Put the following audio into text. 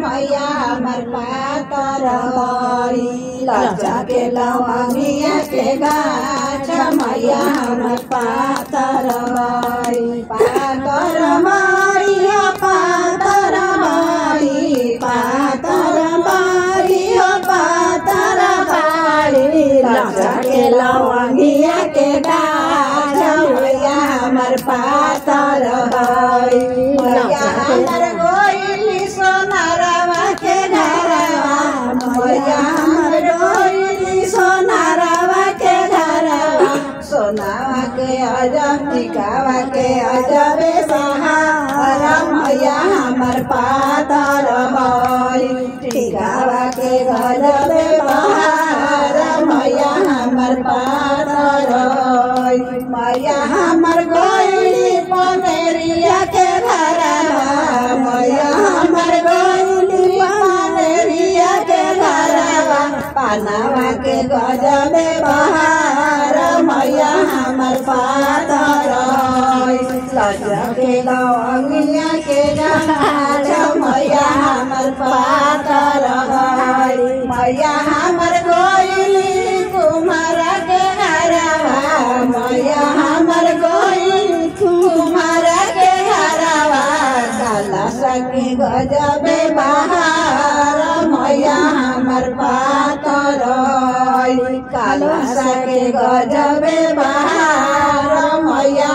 मैया हमर पातर लज्जा के लवंगिया के गाछ मैया हमर पातर पातर मारिया पातर मारी पातर मारियो पातर मारी लज्जा के लवंगिया के गाछ मैया हमर पातर मैया हमर गोइली सोनारवा के घरवा मैया हमर गोइली सोनारवा के घरवा सोनावा के अजब टिकावा के अजबे सहारा मैया हमर पातर टिकावा के गजबे बहार मैया हमर पातर मैया हमर गोइली पनेरिया के घरवा मैया हमर गोइली पनेरिया के घरवा पानवा के गजबे बहार मैया हमर पातर लज्जा के लवंगिया के गाछ मैया हमर पातर मैया हमर गोइली कुमार के घरवा मैया हमर गोइली कुमार के घरवा काला सखी गजबे बहार मैया हमर पातर काला सखी गजबे बहार मैया